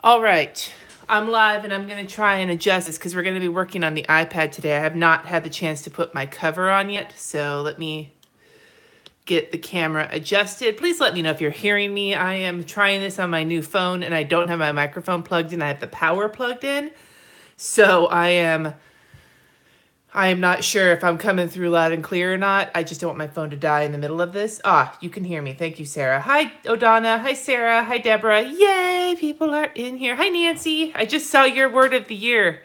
All right, I'm live and I'm going to try and adjust this because we're going to be working on the iPad today. I have not had the chance to put my cover on yet, so let me get the camera adjusted. Please let me know if you're hearing me. I am trying this on my new phone and I don't have my microphone plugged in. I have the power plugged in, so I am not sure if I'm coming through loud and clear or not. I just don't want my phone to die in the middle of this. You can hear me. Thank you, Sarah. Hi, O'Donna. Hi, Sarah. Hi, Deborah. Yay, people are in here. Hi, Nancy. I just saw your word of the year.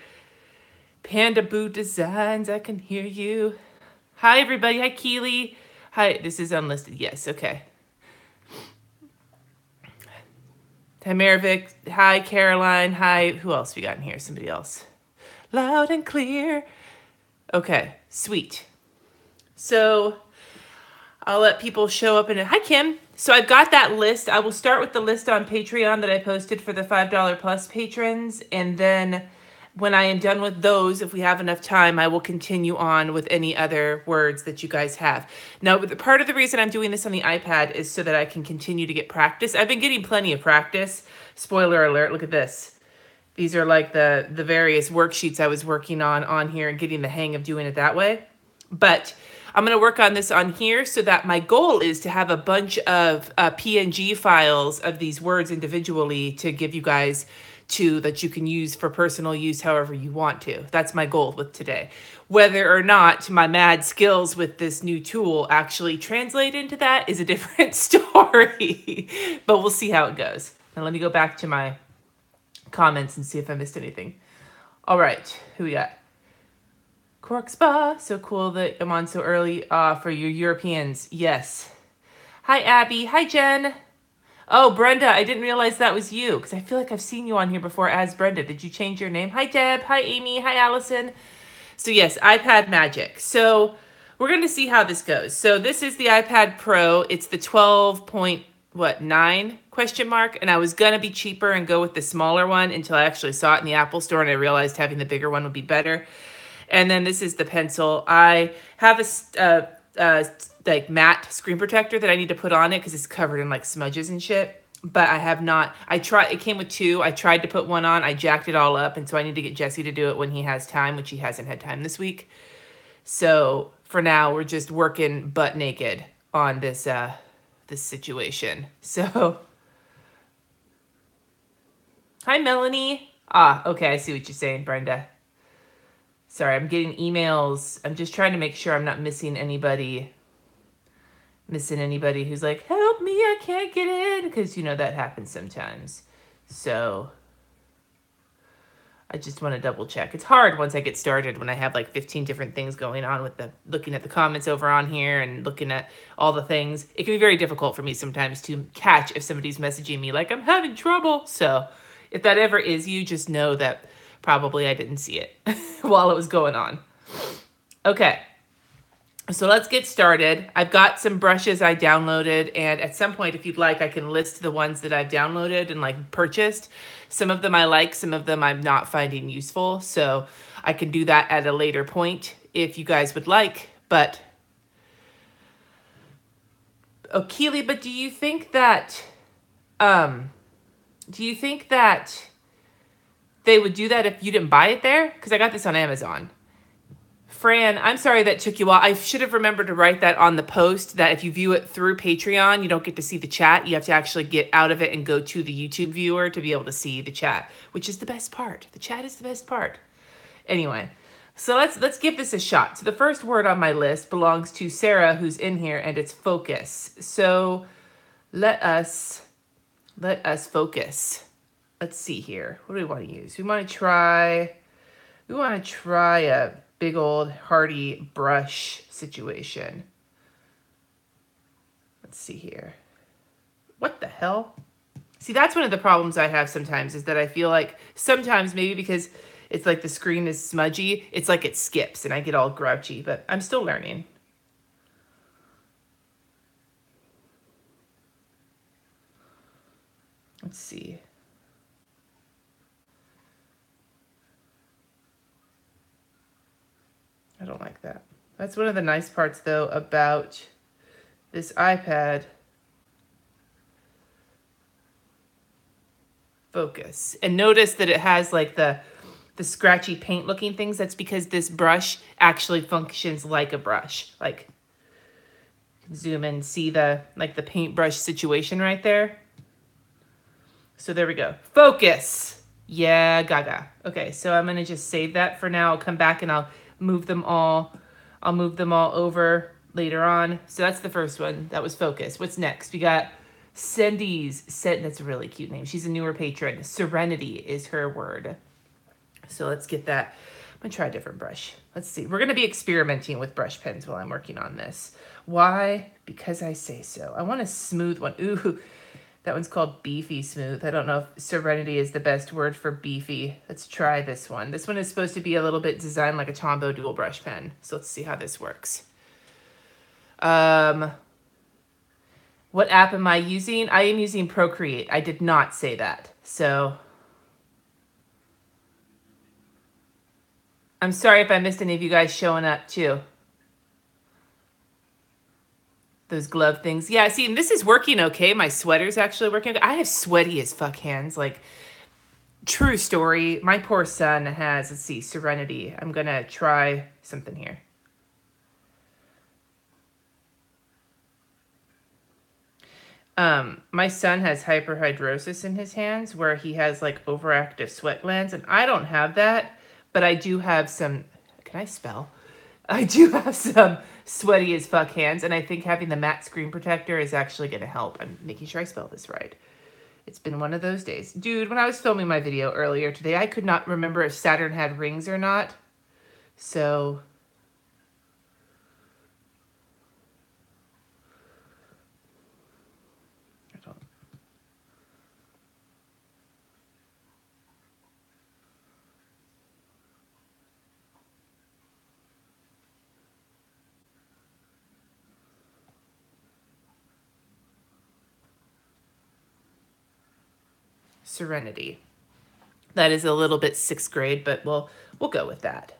Panda Boo Designs. I can hear you. Hi, everybody. Hi, Keely. Hi, this is unlisted. Yes, okay. Hi, Maravik. Hi, Caroline. Hi, who else we got in here? Somebody else. Loud and clear. Okay, sweet. So I'll let people show up in it. Hi, Kim. So I've got that list. I will start with the list on Patreon that I posted for the $5 plus patrons. And then when I am done with those, if we have enough time, I will continue on with any other words that you guys have. Now, part of the reason I'm doing this on the iPad is so that I can continue to get practice. I've been getting plenty of practice. Spoiler alert, look at this. These are like the various worksheets I was working on here and getting the hang of doing it that way. But I'm going to work on this on here so that my goal is to have a bunch of PNG files of these words individually to give you guys that you can use for personal use however you want to. That's my goal with today. Whether or not my mad skills with this new tool actually translate into that is a different story. But we'll see how it goes. Now let me go back to my comments and see if I missed anything. All right, who we got? Cork Spa, so cool that I'm on so early for you Europeans. Yes. Hi, Abby. Hi, Jen. Oh, Brenda, I didn't realize that was you because I feel like I've seen you on here before as Brenda. Did you change your name? Hi, Deb. Hi, Amy. Hi, Allison. So yes, iPad magic. So we're going to see how this goes. So this is the iPad Pro. It's the 12.9 question mark, and I was going to be cheaper and go with the smaller one until I actually saw it in the Apple Store and I realized having the bigger one would be better. And then this is the pencil. I have a like matte screen protector that I need to put on it because it's covered in like smudges and shit. But I have not. It came with two. I tried to put one on. I jacked it all up, and so I need to get Jesse to do it when he has time, which he hasn't had time this week. So for now, we're just working butt naked on this situation. So, hi, Melanie. Okay, I see what you're saying, Brenda. Sorry, I'm getting emails. I'm just trying to make sure I'm not missing anybody who's like, help me, I can't get in. Because, that happens sometimes. So I just want to double check. It's hard once I get started when I have like 15 different things going on with looking at the comments over on here and looking at all the things. It can be very difficult for me sometimes to catch if somebody's messaging me like I'm having trouble. So if that ever is you, just know that probably I didn't see it while it was going on. Okay. So let's get started. I've got some brushes I downloaded, and at some point, if you'd like, I can list the ones that I've downloaded and like purchased. Some of them I like, some of them I'm not finding useful. So I can do that at a later point if you guys would like. But Keely, but do you think that they would do that if you didn't buy it there? Because I got this on Amazon. Fran, I'm sorry that took you a while. I should have remembered to write that on the post, that if you view it through Patreon, you don't get to see the chat. You have to actually get out of it and go to the YouTube viewer to be able to see the chat, which is the best part. The chat is the best part. Anyway, so let's give this a shot. So the first word on my list belongs to Sarah, who's in here, and it's focus. So let us focus. Let's see here. What do we want to use? We want to try a big old hearty brush situation. Let's see here. What the hell? See, that's one of the problems I have sometimes, is that I feel like sometimes, maybe because it's like the screen is smudgy, it's like it skips and I get all grouchy, but I'm still learning. Let's see. I don't like that. That's one of the nice parts, though, about this iPad. Focus. And notice that it has like the scratchy paint looking things. That's because this brush actually functions like a brush. Like, zoom in, see the paintbrush situation right there. So there we go. Focus. Yeah, gaga. Okay, so I'm gonna just save that for now. I'll come back and I'll move them all over later on. So that's the first one. That was focus. What's next? We got Cindy's. That's a really cute name. She's a newer patron. Serenity is her word. So let's get that. I'm gonna try a different brush. Let's see. We're gonna be experimenting with brush pens while I'm working on this. Why? Because I say so. I want a smooth one. Ooh, that one's called Beefy Smooth. I don't know if Serenity is the best word for beefy. Let's try this one. This one is supposed to be a little bit designed like a Tombow dual brush pen. So let's see how this works. What app am I using? I am using Procreate. I did not say that. So I'm sorry if I missed any of you guys showing up too. Those glove things. Yeah, see, this is working okay. My sweater's actually working okay. I have sweaty as fuck hands. Like, true story. My poor son has, let's see, Serenity. I'm going to try something here. My son has hyperhidrosis in his hands where he has like overactive sweat glands, and I don't have that, but I do have some, can I spell? I do have some sweaty as fuck hands, and I think having the matte screen protector is actually going to help. I'm making sure I spell this right. It's been one of those days. Dude, when I was filming my video earlier today, I could not remember if Saturn had rings or not. So Serenity. That is a little bit 6th grade, but we'll go with that.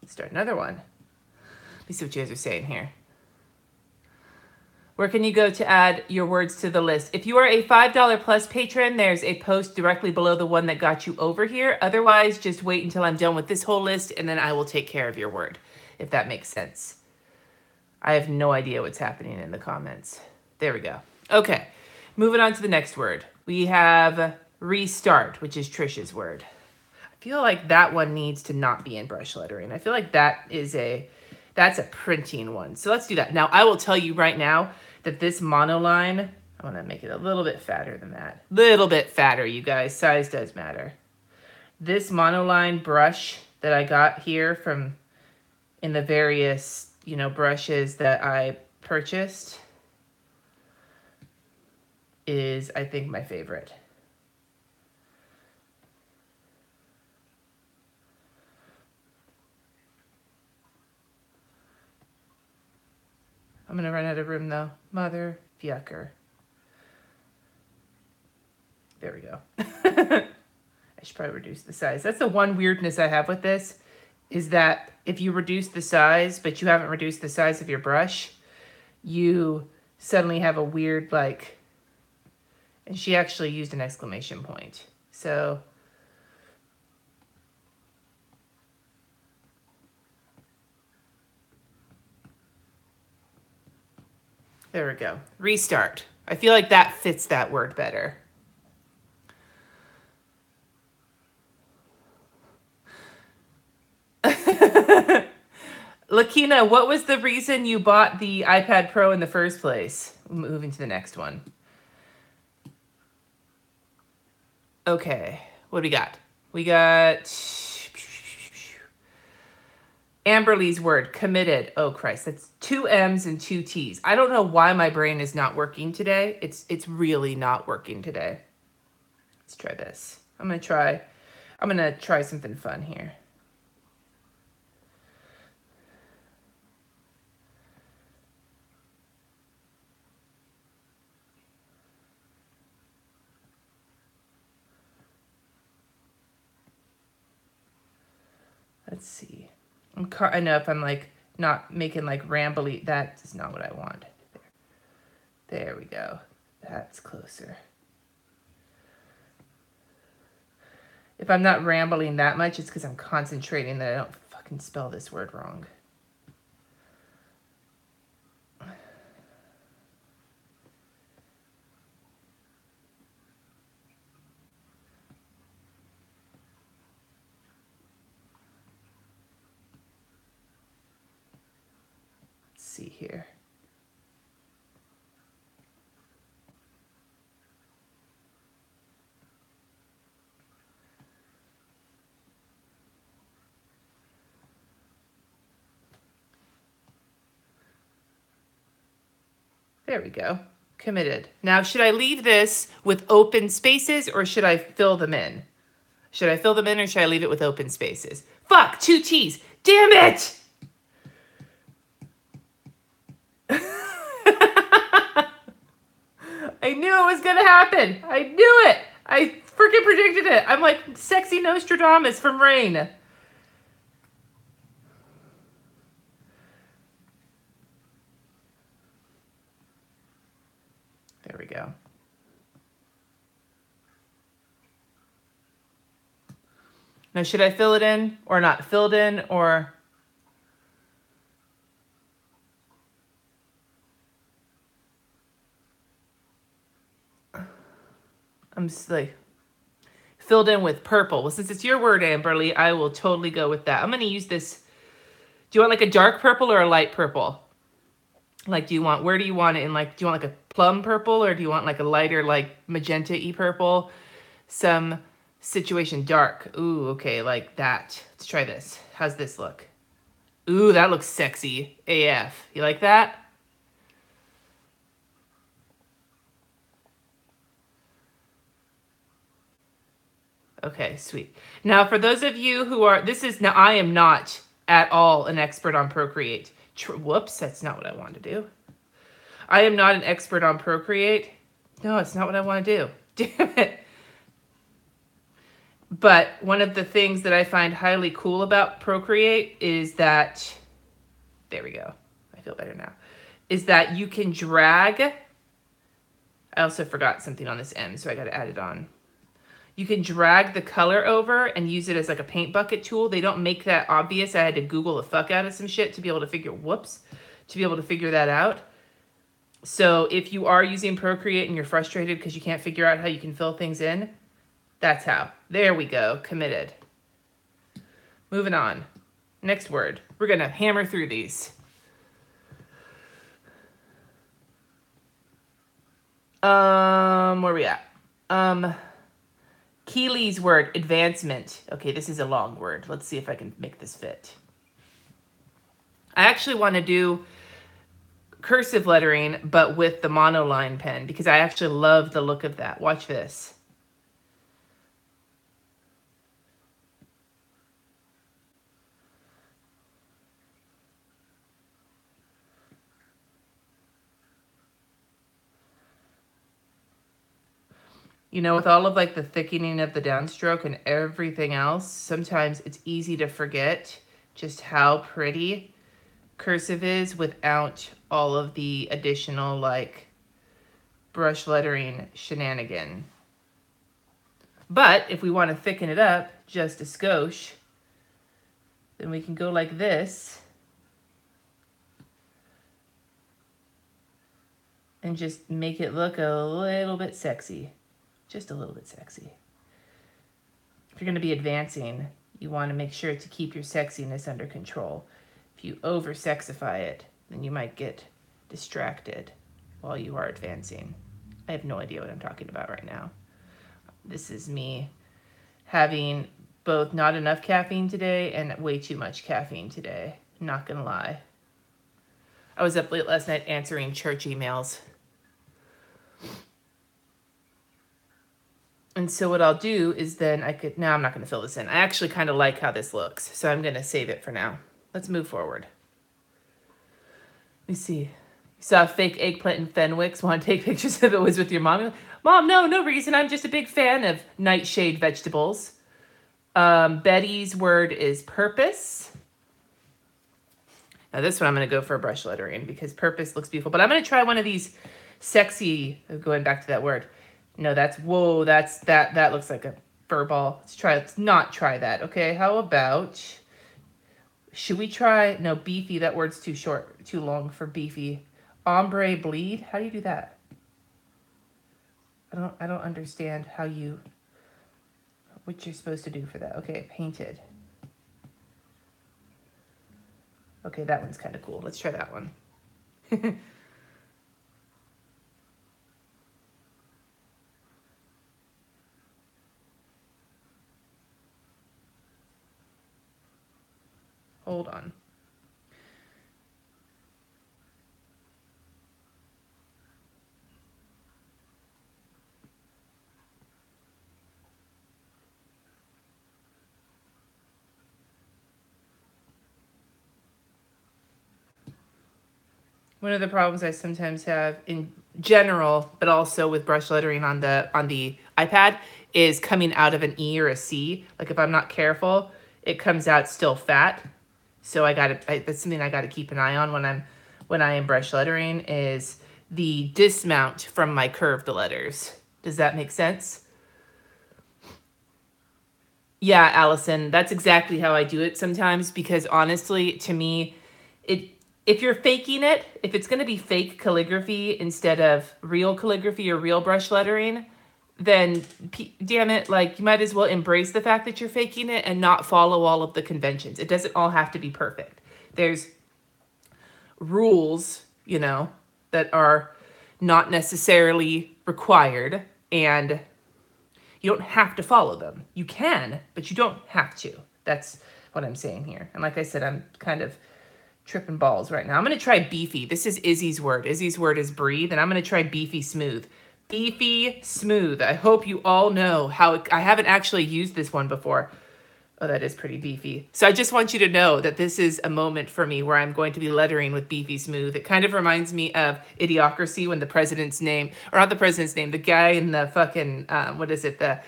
Let's start another one. Let me see what you guys are saying here. Where can you go to add your words to the list? If you are a $5 plus patron, there's a post directly below the one that got you over here. Otherwise, just wait until I'm done with this whole list, and then I will take care of your word, if that makes sense. I have no idea what's happening in the comments. There we go. Okay, moving on to the next word. We have restart, which is Trisha's word. I feel like that one needs to not be in brush lettering. I feel like that's a printing one. So let's do that. Now, I will tell you right now that this monoline, I want to make it a little bit fatter than that. Little bit fatter, you guys. Size does matter. This monoline brush that I got here from in the various, brushes that I purchased is, I think, my favorite. I'm going to run out of room, though. Mother fucker. There we go. I should probably reduce the size. That's the one weirdness I have with this, is that if you reduce the size, but you haven't reduced the size of your brush, you suddenly have a weird, and she actually used an exclamation point. So there we go. Restart. I feel like that fits that word better. Lakina, what was the reason you bought the iPad Pro in the first place? Moving to the next one. Okay, what do we got? We got Amberly's word, committed. Oh, Christ, that's 2 M's and 2 T's. I don't know why my brain is not working today. It's really not working today. Let's try this. I'm gonna try something fun here. Let's see. I know if I'm not making rambly, that is not what I want. There we go. That's closer. If I'm not rambling that much, it's because I'm concentrating that I don't fucking spell this word wrong. Let's see here. There we go. Committed. Now, should I leave this with open spaces or should I fill them in? Should I fill them in or should I leave it with open spaces? Fuck, 2 T's. Damn it! I knew it was gonna happen. I knew it. I freaking predicted it. I'm like sexy Nostradamus from Rain. There we go. Now, should I fill it in or not? Filled in or... I'm just like... Filled in with purple. Well, since it's your word, Amberly, I will totally go with that. I'm going to use this. Do you want like a dark purple or a light purple? Like, where do you want it in? Like, do you want like a plum purple or do you want like a lighter, like magenta-y purple? Some situation dark. Ooh, okay, like that. Let's try this. How's this look? Ooh, that looks sexy AF. You like that? Okay, sweet. Now, for those of you who are, now I am not at all an expert on Procreate. Whoops, that's not what I wanted to do. I am not an expert on Procreate. No, it's not what I want to do. Damn it. But one of the things that I find highly cool about Procreate is that, there we go. I feel better now. Is that you can drag. I also forgot something on this M, so I got to add it on. You can drag the color over and use it as like a paint bucket tool. They don't make that obvious. I had to Google the fuck out of some shit to be able to figure that out. So if you are using Procreate and you're frustrated because you can't figure out how you can fill things in, that's how. There we go. Committed. Moving on. Next word. We're going to hammer through these. Where we at? Keely's word, advancement. Okay, this is a long word. Let's see if I can make this fit. I actually want to do cursive lettering, but with the monoline pen, because I actually love the look of that. Watch this. You know, with all of like the thickening of the downstroke and everything else, sometimes it's easy to forget just how pretty cursive is without all of the additional like brush lettering shenanigan. But if we want to thicken it up just a skosh, then we can go like this and just make it look a little bit sexy. Just a little bit sexy. If you're going to be advancing, you want to make sure to keep your sexiness under control. If you over-sexify it, then you might get distracted while you are advancing. I have no idea what I'm talking about right now. This is me having both not enough caffeine today and way too much caffeine today. Not going to lie. I was up late last night answering church emails. And so what I'll do is then now I'm not going to fill this in. I actually kind of like how this looks, so I'm going to save it for now. Let's move forward. Let me see. You saw a fake eggplant in Fenwick's. Want to take pictures of it was with your mom? Mom, no reason. I'm just a big fan of nightshade vegetables. Betty's word is purpose. Now this one I'm going to go for a brush lettering because purpose looks beautiful. But I'm going to try one of these sexy, going back to that word. No, that looks like a furball. Let's not try that, okay? How about, should we try, no, beefy, that word's too short, too long for beefy. Ombre bleed, how do you do that? I don't understand what you're supposed to do for that. Okay, painted. Okay, that one's kind of cool. Let's try that one. Hold on. One of the problems I sometimes have in general, but also with brush lettering on the iPad, is coming out of an E or a C. Like if I'm not careful, it comes out still fat. So that's something I gotta keep an eye on when I am brush lettering, is the dismount from my curved letters. Does that make sense? Yeah, Allison, that's exactly how I do it sometimes, because honestly, to me, if you're faking it, if it's going to be fake calligraphy instead of real calligraphy or real brush lettering, then damn it, like you might as well embrace the fact that you're faking it and not follow all of the conventions. It doesn't all have to be perfect. There's rules, that are not necessarily required, and you don't have to follow them. You can, but you don't have to. That's what I'm saying here. And like I said, I'm kind of tripping balls right now. I'm going to try beefy. This is Izzy's word. Izzy's word is breathe, and I'm going to try beefy smooth. Beefy smooth. I hope you all know how I haven't actually used this one before. Oh, that is pretty beefy. So I just want you to know that this is a moment for me where I'm going to be lettering with beefy smooth. It kind of reminds me of Idiocracy, when the president's name, or not the president's name, the guy in the fucking, what is it, the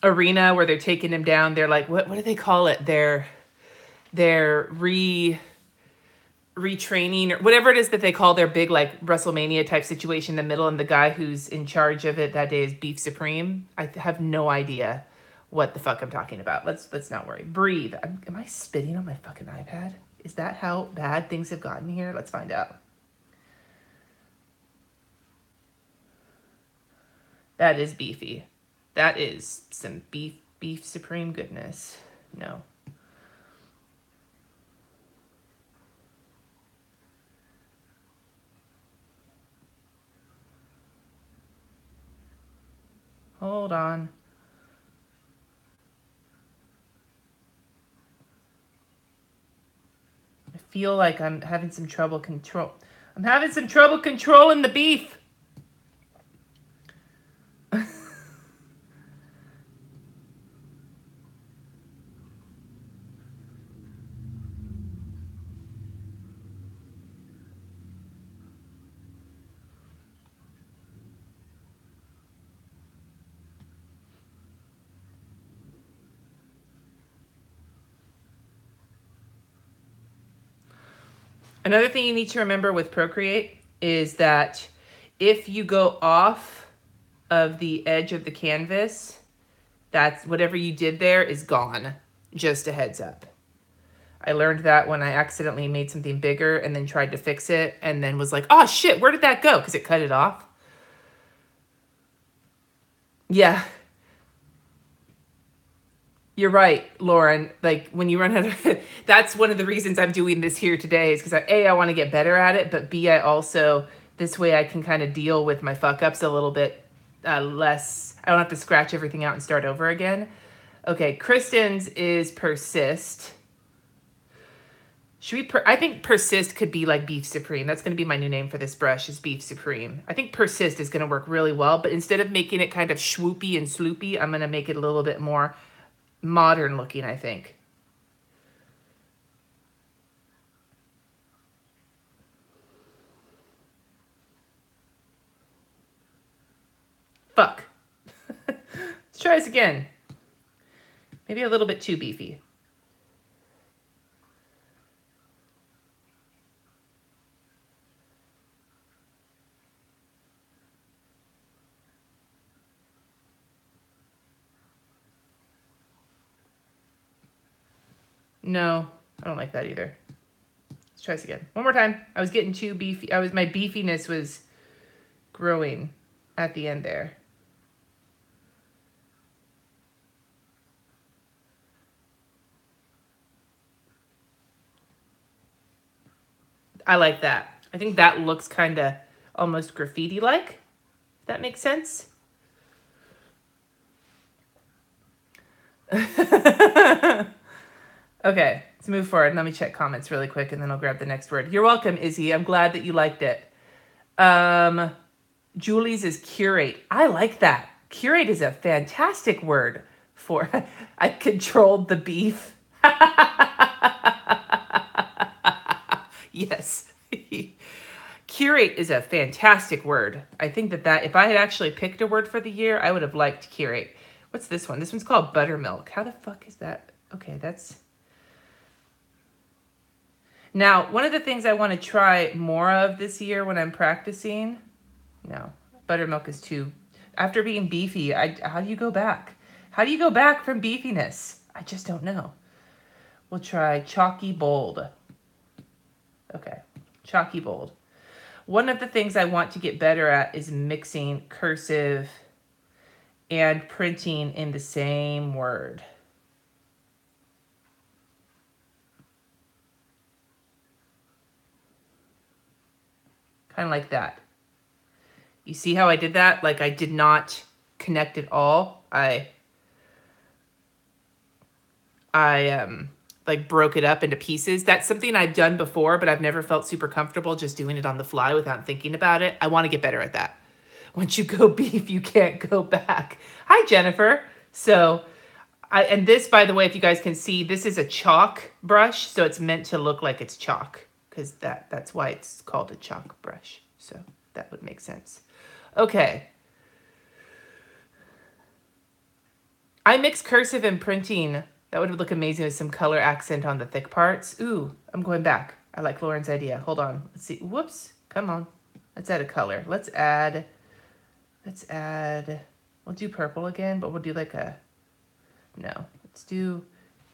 arena where they're taking him down. They're like, what do they call it? They're retraining, or whatever it is that they call their big like WrestleMania type situation in the middle, and the guy who's in charge of it that day is Beef Supreme. I have no idea what the fuck I'm talking about. Let's not worry. Breathe. Am I spitting on my fucking iPad? Is that how bad things have gotten here? Let's find out. That is beefy. That is some beef supreme goodness. No. Hold on. I feel like I'm having some trouble controlling the beef. Another thing you need to remember with Procreate is that if you go off of the edge of the canvas, that's whatever you did there is gone. Just a heads up. I learned that when I accidentally made something bigger and then tried to fix it and then was like, oh shit, where did that go? Because it cut it off. Yeah. You're right, Lauren. Like when you run out of, that's one of the reasons I'm doing this here today, is because I want to get better at it, but B, I also, this way I can kind of deal with my fuck ups a little bit less. I don't have to scratch everything out and start over again. Okay, Kristen's is persist. I think persist could be like beef supreme. That's going to be my new name for this brush, is beef supreme. I think persist is going to work really well, but instead of making it kind of swoopy and sloopy, I'm going to make it a little bit more modern looking, I think. Fuck. Let's try this again. Maybe a little bit too beefy. No, I don't like that either. Let's try this again. One more time. I was getting too beefy. My beefiness was growing at the end there. I like that. I think that looks kind of almost graffiti-like. If that makes sense. Okay, let's move forward. Let me check comments really quick, and then I'll grab the next word. You're welcome, Izzy. I'm glad that you liked it. Julie's is curate. I like that. Curate is a fantastic word for I controlled the beef. Yes. Curate is a fantastic word. I think that if I had actually picked a word for the year, I would have liked curate. What's this one? This one's called buttermilk. How the fuck is that? Okay, that's... Now, one of the things I want to try more of this year when I'm practicing... No, buttermilk is too... After being beefy, how do you go back? How do you go back from beefiness? I just don't know. We'll try chalky bold. Okay, chalky bold. One of the things I want to get better at is mixing cursive and printing in the same word. Kind of like that. You see how I did that? Like I did not connect it all. I like broke it up into pieces. That's something I've done before, but I've never felt super comfortable just doing it on the fly without thinking about it. I want to get better at that. Once you go beef, you can't go back. Hi, Jennifer. So, and this, by the way, if you guys can see, this is a chalk brush. So it's meant to look like it's chalk because that's why it's called a chalk brush. So that would make sense. Okay. I mix cursive and printing. That would look amazing with some color accent on the thick parts. Ooh, I'm going back. I like Lauren's idea. Hold on. Let's see. Whoops. Come on. Let's add a color. Let's add, we'll do purple again, but we'll do like let's do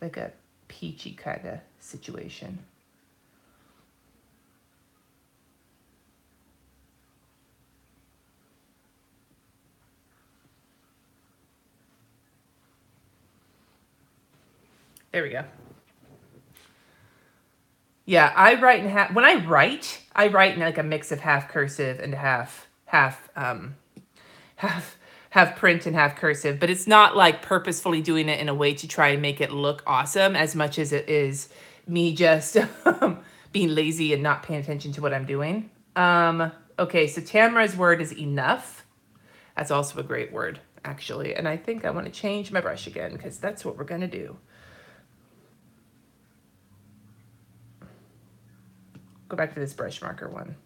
like a peachy kind of situation. There we go. Yeah, I write in half. When I write in like a mix of half cursive and half print and half cursive. But it's not like purposefully doing it in a way to try and make it look awesome as much as it is me just being lazy and not paying attention to what I'm doing. Okay, so Tamara's word is enough. That's also a great word, actually. And I think I want to change my brush again because that's what we're going to do. Go back to this brush marker one.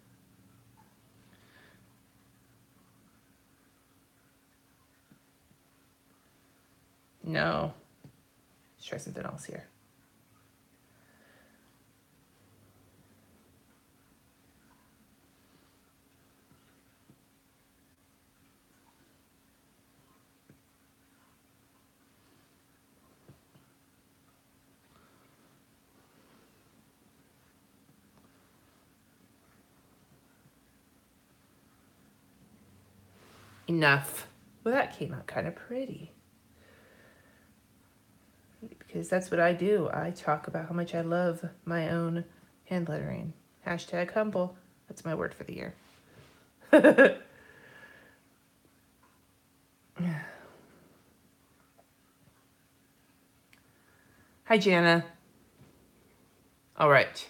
No. Let's try something else here. Enough. Well, that came out kind of pretty. Because that's what I do. I talk about how much I love my own hand lettering. Hashtag humble. That's my word for the year. Hi, Jana. All right.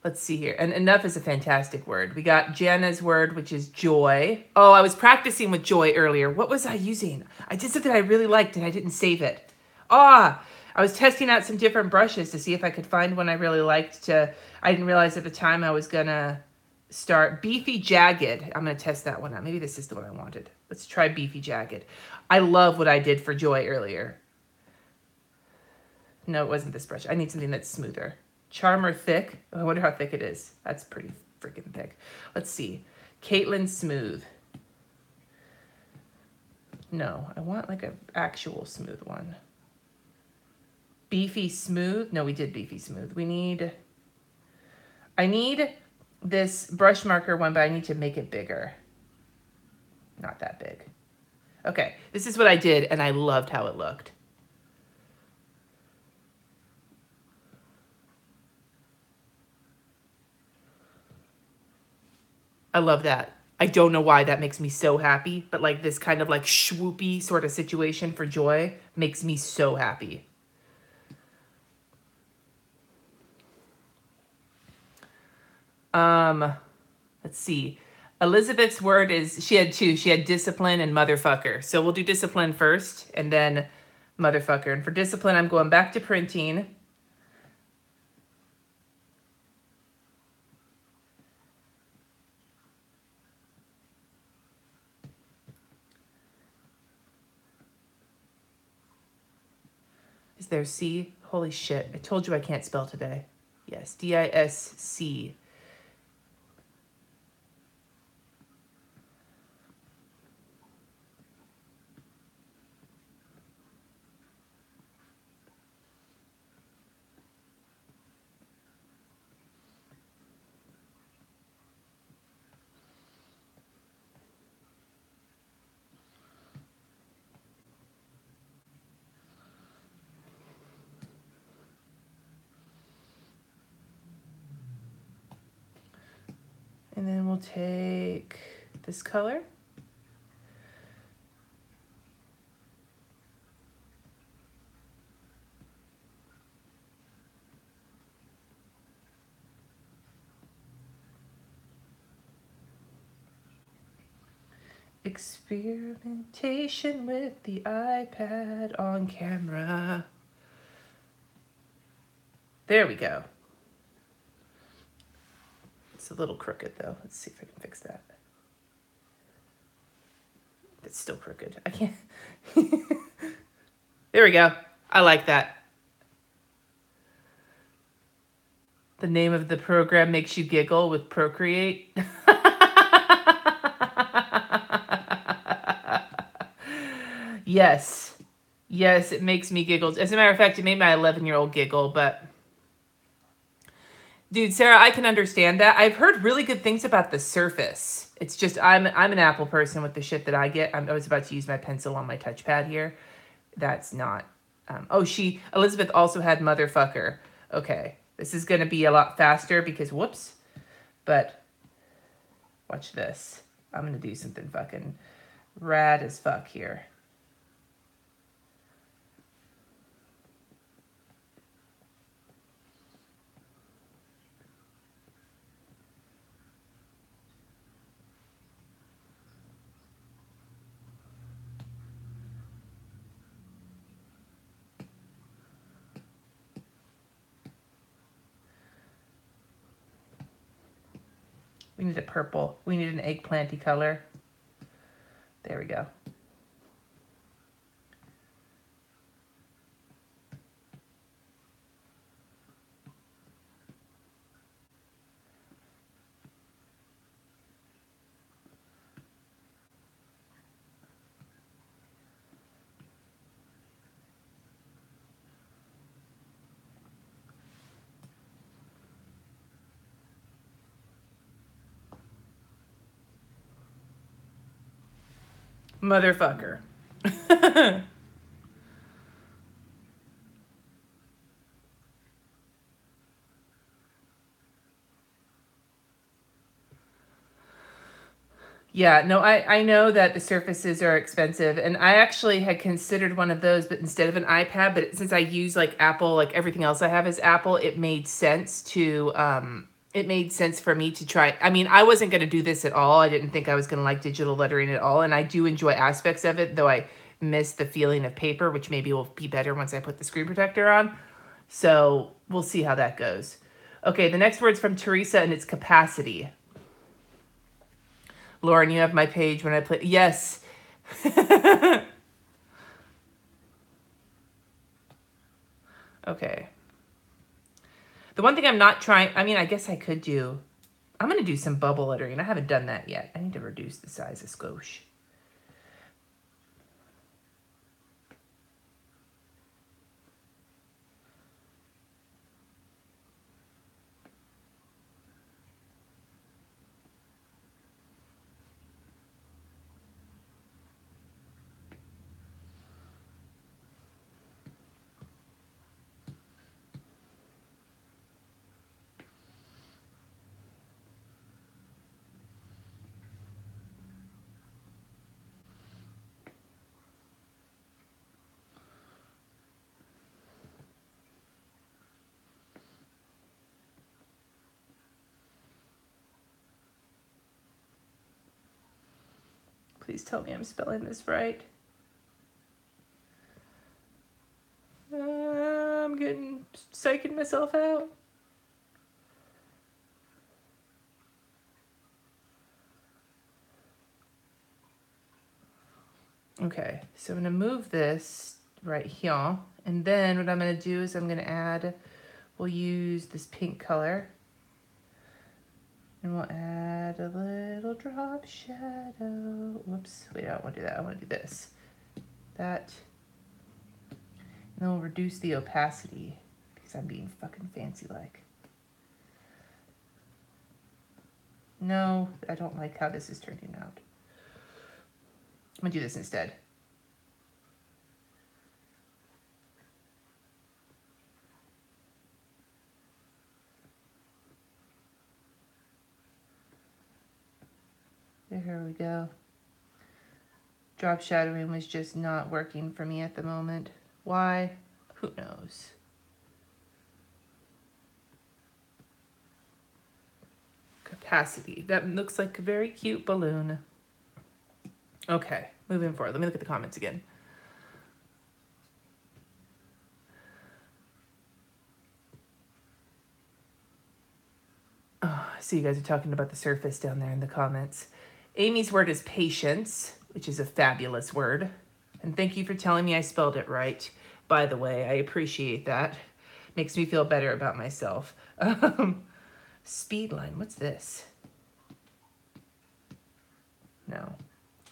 Let's see here. And enough is a fantastic word. We got Jana's word, which is joy. Oh, I was practicing with joy earlier. What was I using? I did something I really liked and I didn't save it. I was testing out some different brushes to see if I could find one I really liked. I didn't realize at the time I was going to start Beefy Jagged. I'm going to test that one out. Maybe this is the one I wanted. Let's try Beefy Jagged. I love what I did for joy earlier. No, it wasn't this brush. I need something that's smoother. Charmer Thick. Oh, I wonder how thick it is. That's pretty freaking thick. Let's see. Caitlin Smooth. No, I want like an actual smooth one. Beefy Smooth. No, we did Beefy Smooth. I need this brush marker one, but I need to make it bigger. Not that big. Okay, this is what I did, and I loved how it looked. I love that. I don't know why that makes me so happy, but like this kind of like swoopy sort of situation for joy makes me so happy. Let's see. Elizabeth's word is, she had two. She had discipline and motherfucker. So we'll do discipline first and then motherfucker. And for discipline, I'm going back to printing. Is there C? Holy shit. I told you I can't spell today. Yes, D-I-S-C. And then we'll take this color. Experimentation with the iPad on camera. There we go. It's a little crooked though. Let's see if I can fix that. It's still crooked. I can't. There we go. I like that. The name of the program makes you giggle with Procreate. Yes. Yes, it makes me giggle. As a matter of fact, it made my 11-year-old giggle, but... Dude, Sarah, I can understand that. I've heard really good things about the Surface. It's just, I'm an Apple person with the shit that I get. I was about to use my pencil on my touchpad here. That's not... Elizabeth also had motherfucker. Okay. This is going to be a lot faster because, whoops. But, watch this. I'm going to do something fucking rad as fuck here. We need a purple. We need an eggplanty color. There we go. Motherfucker. Yeah, no, I know that the Surfaces are expensive, and I actually had considered one of those, but instead of an iPad, but since I use like Apple, like everything else I have is Apple, it made sense for me to try. I mean, I wasn't going to do this at all. I didn't think I was going to like digital lettering at all, and I do enjoy aspects of it, though I miss the feeling of paper, which maybe will be better once I put the screen protector on. So we'll see how that goes. Okay, the next word's from Teresa, and it's capacity. Lauren, you have my page when I play. Yes. Okay. The one thing I'm not trying, I mean, I guess I could do, I'm going to do some bubble lettering. I haven't done that yet. I need to reduce the size of skosh. Please tell me I'm spelling this right. I'm getting psyching myself out. Okay, so I'm going to move this right here. And then what I'm going to do is I'm going to add, we'll use this pink color. And we'll add a little drop shadow. Whoops, wait, I don't want to do that. I want to do this. That. And then we'll reduce the opacity because I'm being fucking fancy-like. No, I don't like how this is turning out. I'm going to do this instead. There we go. Drop shadowing was just not working for me at the moment. Why? Who knows? Capacity. That looks like a very cute balloon. Okay, moving forward. Let me look at the comments again. Oh, I see you guys are talking about the surface down there in the comments. Amy's word is patience, which is a fabulous word. And thank you for telling me I spelled it right. By the way, I appreciate that. Makes me feel better about myself. Speed line, what's this? No,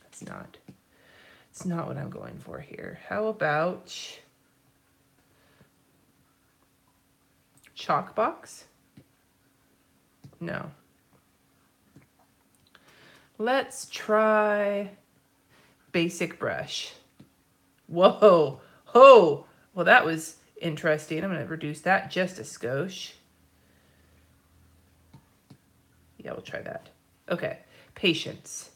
that's not. It's not what I'm going for here. How about chalk box? No. Let's try basic brush. Whoa, ho! Well, that was interesting. I'm going to reduce that just a skosh. Yeah, we'll try that. Okay, patience.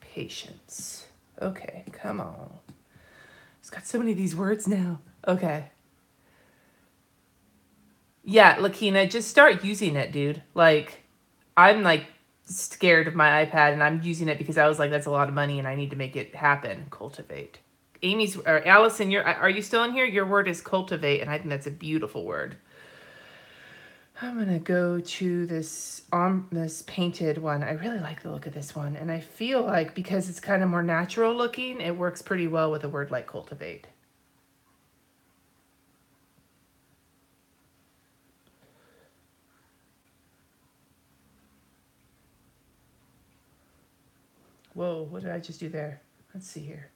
Patience. Okay, come on. It's got so many of these words now. Okay. Yeah, Lakina, just start using it, dude. Like, I'm like scared of my iPad and I'm using it because I was like, that's a lot of money and I need to make it happen. Cultivate. Amy's, or Allison, are you still in here? Your word is cultivate, and I think that's a beautiful word. I'm gonna go to this painted one. I really like the look of this one, and I feel like because it's kind of more natural looking, it works pretty well with a word like cultivate. Whoa, what did I just do there? Let's see here.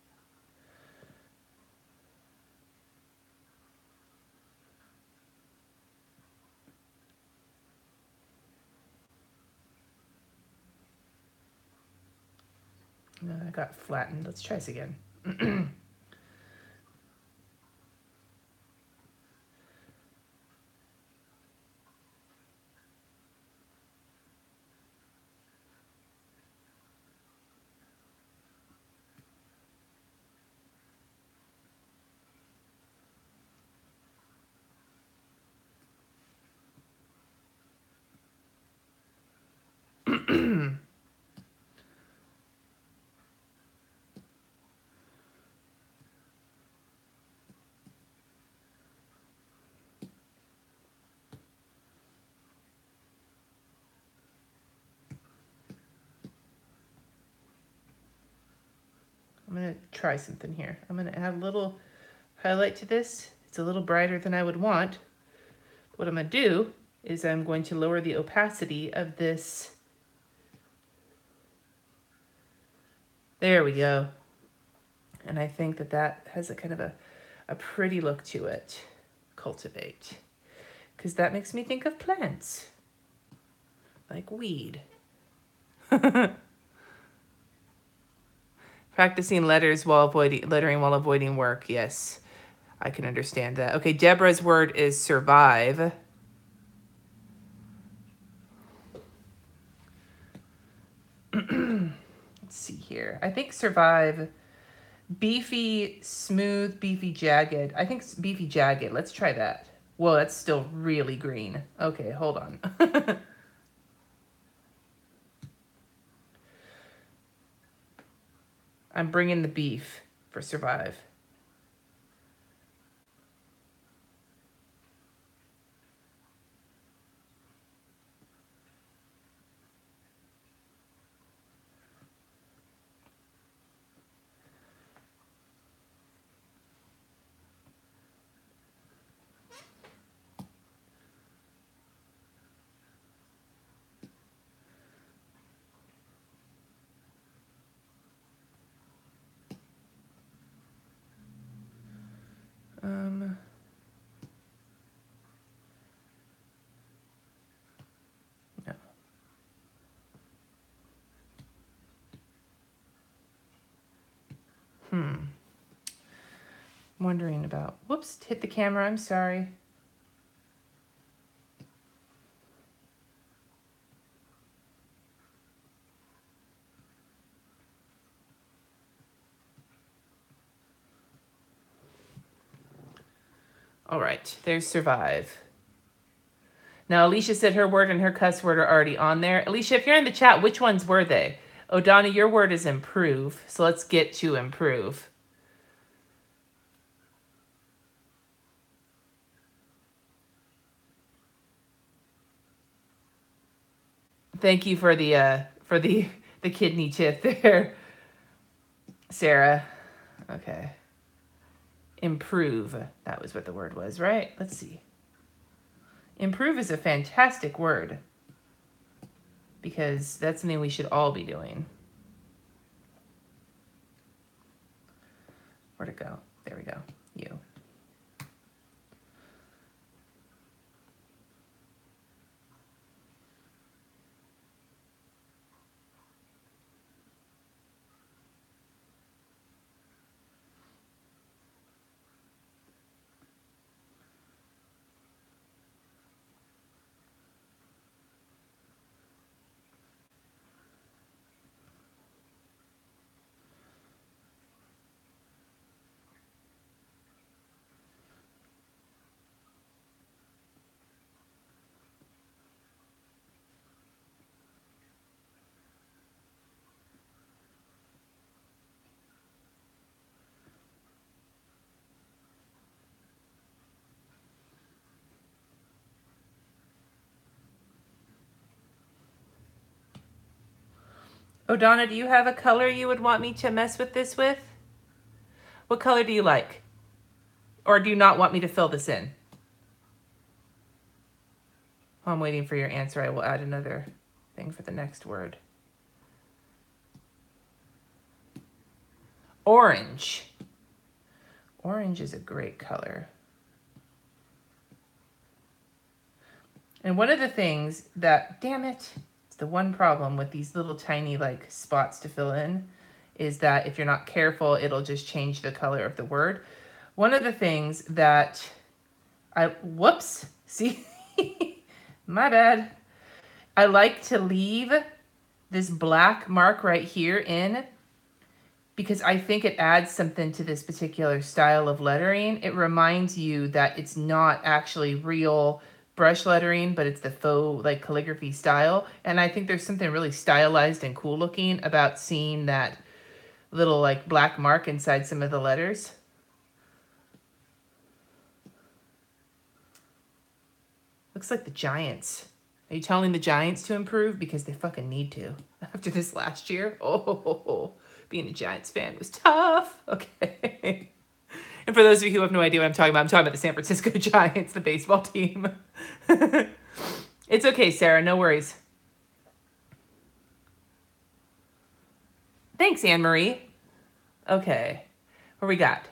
No, I got flattened. Let's try this again. I'm going to try something here. I'm going to add a little highlight to this. It's a little brighter than I would want. What I'm going to do is I'm going to lower the opacity of this. There we go. And I think that that has a kind of a pretty look to it. Cultivate. Because that makes me think of plants. Like weed. Practicing lettering while avoiding work. Yes, I can understand that. Okay, Deborah's word is survive. Let's see here. I think survive. Beefy, smooth, beefy, jagged. I think beefy, jagged. Let's try that. Whoa, that's still really green. Okay, hold on. I'm bringing the beef for survive. No. Wondering about. Whoops, hit the camera. I'm sorry. All right, there's survive. Now, Alicia said her word and her cuss word are already on there. Alicia, if you're in the chat, which ones were they? Oh, Donna, your word is improve. So let's get to improve. Thank you for the kidney tip there, Sarah. Okay. Improve. That was what the word was, right? Let's see. Improve is a fantastic word because that's something we should all be doing. Where'd it go? There we go. You. Oh, Donna, do you have a color you would want me to mess with this with? What color do you like? Or do you not want me to fill this in? While I'm waiting for your answer, I will add another thing for the next word. Orange. Orange is a great color. And one of the things that, damn it, it's the one problem with these little tiny like spots to fill in is that if you're not careful, it'll just change the color of the word. One of the things that whoops, see, my bad. I like to leave this black mark right here in because I think it adds something to this particular style of lettering. It reminds you that it's not actually real brush lettering, but it's the faux like calligraphy style. And I think there's something really stylized and cool looking about seeing that little like black mark inside some of the letters. Looks like the Giants. Are you telling the Giants to improve? Because they fucking need to. After this last year, being a Giants fan was tough. Okay. And for those of you who have no idea what I'm talking about the San Francisco Giants, the baseball team. It's okay, Sarah. No worries. Thanks, Anne-Marie. Okay. What we got?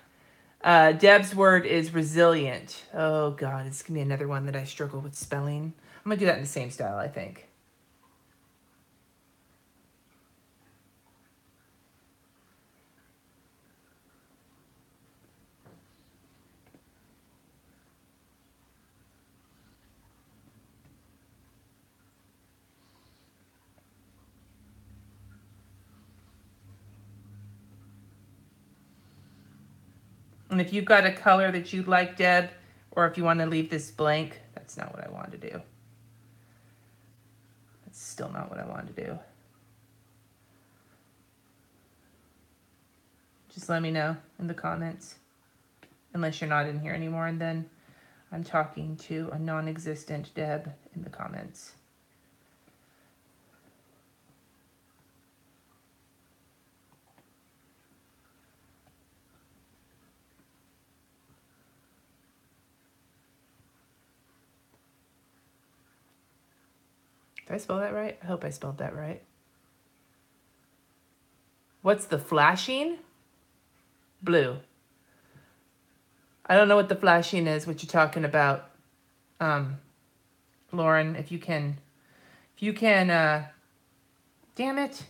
Deb's word is resilient. Oh, God. It's going to be another one that I struggle with spelling. I'm going to do that in the same style, I think. And if you've got a color that you'd like, Deb, or if you want to leave this blank, that's not what I wanted to do. That's still not what I wanted to do. Just let me know in the comments. Unless you're not in here anymore, and then I'm talking to a non-existent Deb in the comments. Did I spell that right? I hope I spelled that right. What's the flashing? Blue. I don't know what the flashing is, what you're talking about. Lauren, if you can, damn it.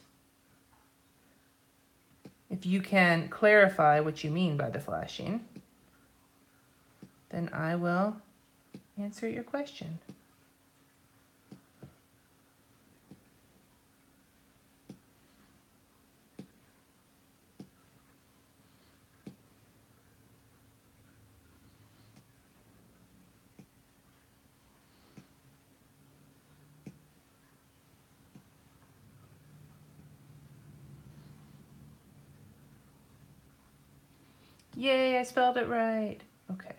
If you can clarify what you mean by the flashing, then I will answer your question. Yay, I spelled it right. Okay.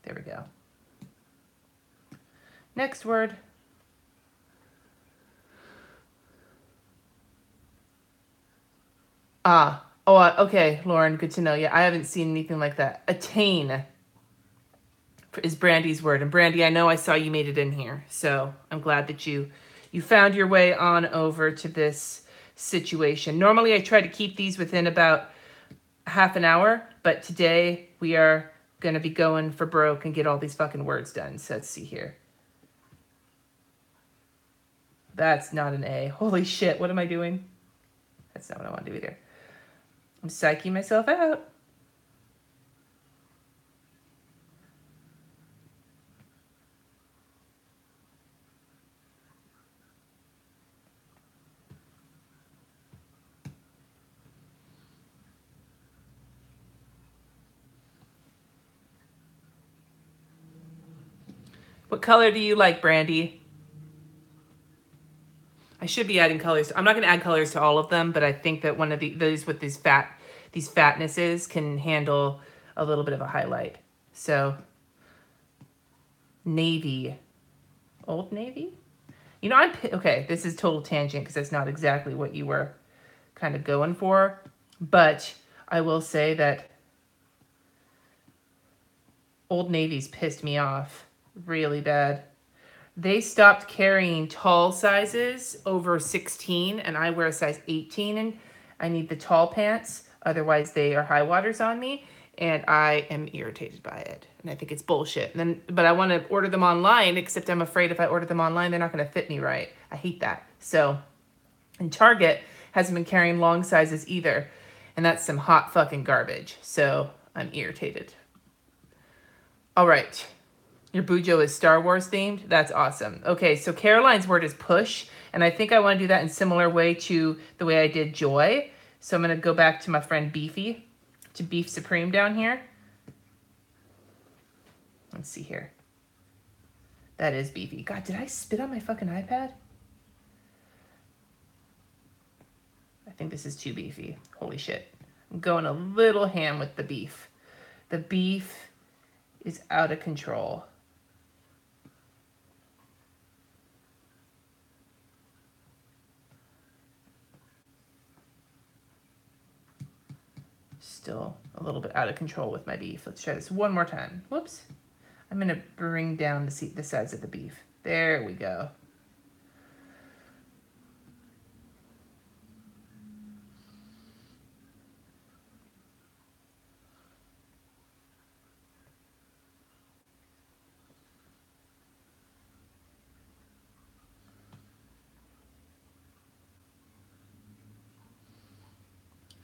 There we go. Next word. Okay, Lauren, good to know. Yeah, I haven't seen anything like that. Attain is Brandy's word. And Brandy, I know I saw you made it in here. So I'm glad that you found your way on over to this situation. Normally I try to keep these within about half an hour, but today we are going to be going for broke and get all these fucking words done. So let's see here. That's not an A. Holy shit, what am I doing? That's not what I want to do either. I'm psyching myself out. What color do you like, Brandy? I should be adding colors. I'm not going to add colors to all of them, but I think that one of those with these fatnesses can handle a little bit of a highlight. So, navy. Old Navy? You know, okay, this is total tangent because that's not exactly what you were kind of going for. But I will say that Old Navy's pissed me off really bad. They stopped carrying tall sizes over 16, and I wear a size 18, and I need the tall pants. Otherwise, they are high waters on me, and I am irritated by it. And I think it's bullshit. But I want to order them online, except I'm afraid if I order them online, they're not going to fit me right. I hate that. So, and Target hasn't been carrying long sizes either, and that's some hot fucking garbage. So, I'm irritated. All right. Your bujo is Star Wars themed? That's awesome. Okay, so Caroline's word is push, and I think I want to do that in a similar way to the way I did joy. So I'm going to go back to my friend Beefy, to Beef Supreme down here. Let's see here. That is Beefy. God, did I spit on my fucking iPad? I think this is too beefy. Holy shit. I'm going a little ham with the beef. The beef is out of control. Still a little bit out of control with my beef. Let's try this one more time. Whoops. I'm going to bring down the size of the beef. There we go.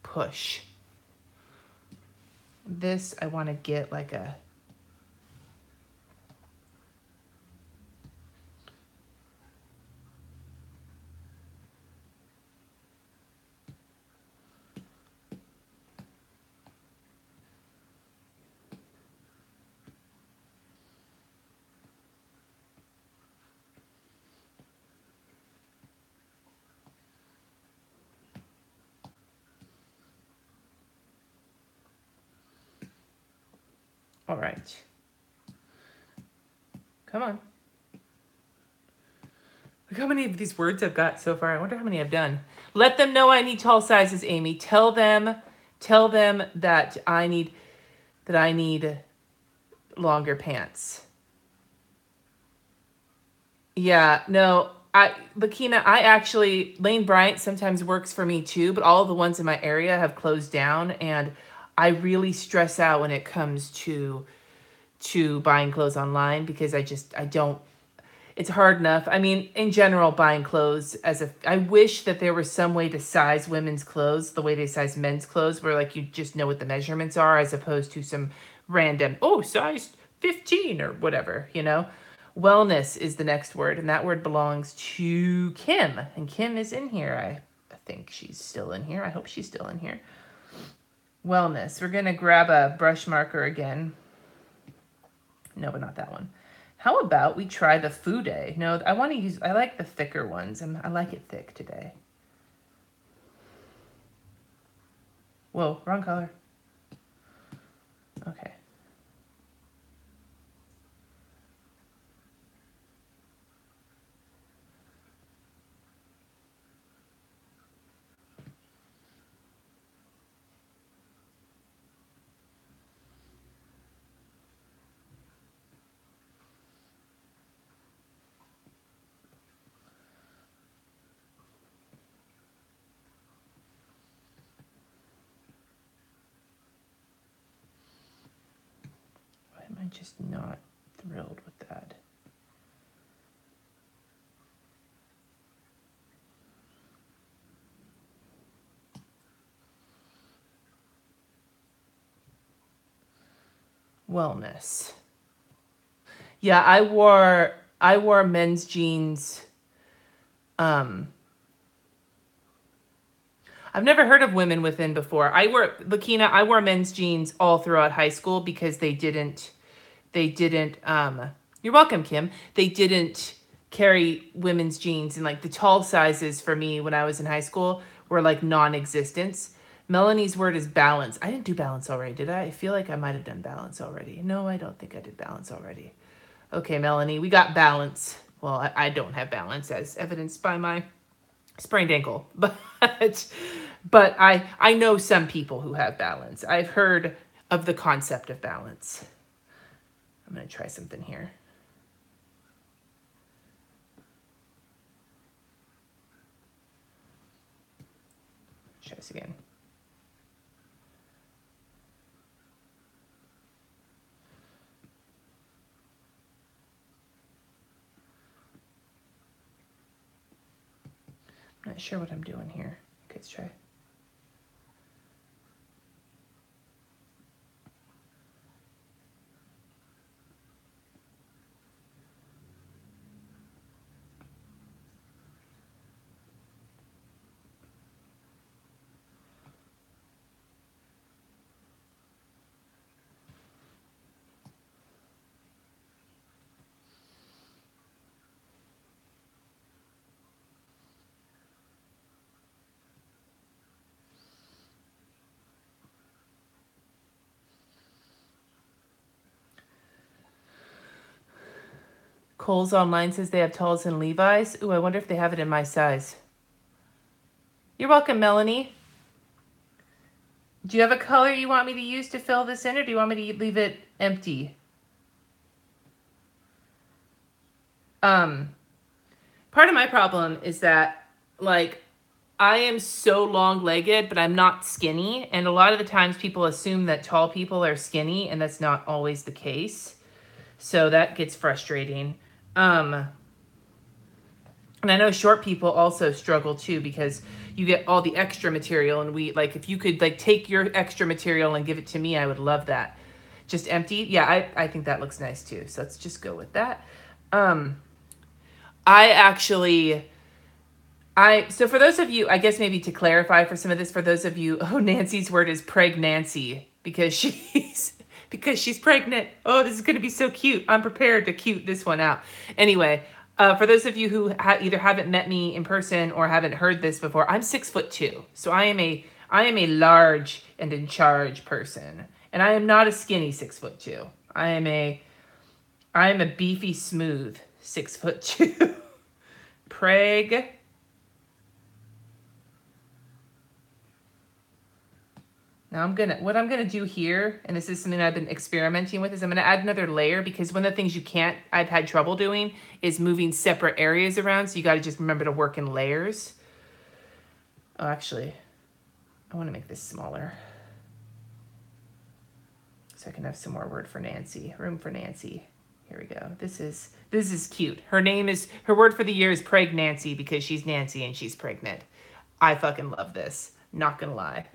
Push. This, I want to get like a... All right. Come on. Look how many of these words I've got so far. I wonder how many I've done. Let them know I need tall sizes, Amy. Tell them that I need longer pants. Yeah, no, Lakina, Lane Bryant sometimes works for me too, but all of the ones in my area have closed down, and I really stress out when it comes to buying clothes online because I don't, it's hard enough. I mean, in general, buying clothes I wish that there was some way to size women's clothes the way they size men's clothes, where like you just know what the measurements are as opposed to some random, oh, size 15 or whatever, you know? Wellness is the next word, and that word belongs to Kim. And Kim is in here. I think she's still in here. I hope she's still in here. Wellness. We're going to grab a brush marker again. No, but not that one. How about we try the Fude? No, I like the thicker ones. I like it thick today. Whoa, wrong color. Okay. Why am I just not thrilled with that? Wellness. Yeah, I wore men's jeans. I've never heard of Women Within before. I wore men's jeans all throughout high school because they didn't, you're welcome, Kim. They didn't carry women's jeans, and like the tall sizes for me when I was in high school were like non-existent. Melanie's word is balance. I didn't do balance already, did I? I feel like I might have done balance already. No, I don't think I did balance already. Okay, Melanie, we got balance. Well, I don't have balance as evidenced by my sprained ankle, but I know some people who have balance. I've heard of the concept of balance. I'm going to try something here. Try this again. I'm not sure what I'm doing here. Okay, let's try. Kohl's online says they have talls and Levi's. Ooh, I wonder if they have it in my size. You're welcome, Melanie. Do you have a color you want me to use to fill this in, or do you want me to leave it empty? Part of my problem is that, like, I am so long-legged, but I'm not skinny. And a lot of the times people assume that tall people are skinny, and that's not always the case. So that gets frustrating. And I know short people also struggle too, because you get all the extra material, and if you could like take your extra material and give it to me, I would love that. Just empty. Yeah, I think that looks nice too. So let's just go with that. So for those of you, I guess maybe to clarify for some of this, for those of you, Nancy's word is pregnancy because she's pregnant. Oh, this is going to be so cute. I'm prepared to cute this one out. Anyway, for those of you who either haven't met me in person or haven't heard this before, I'm 6'2". So I am a large and in charge person. And I am not a skinny 6'2". I am a beefy smooth 6'2". Prague. Now what I'm gonna do here, and this is something I've been experimenting with, is I'm gonna add another layer, because one of the things I've had trouble doing is moving separate areas around, so you gotta just remember to work in layers. Oh, actually, I wanna make this smaller, so I can have some more room for Nancy. Here we go. This is cute. Her word for the year is pregnancy, because she's Nancy and she's pregnant. I fucking love this. Not gonna lie.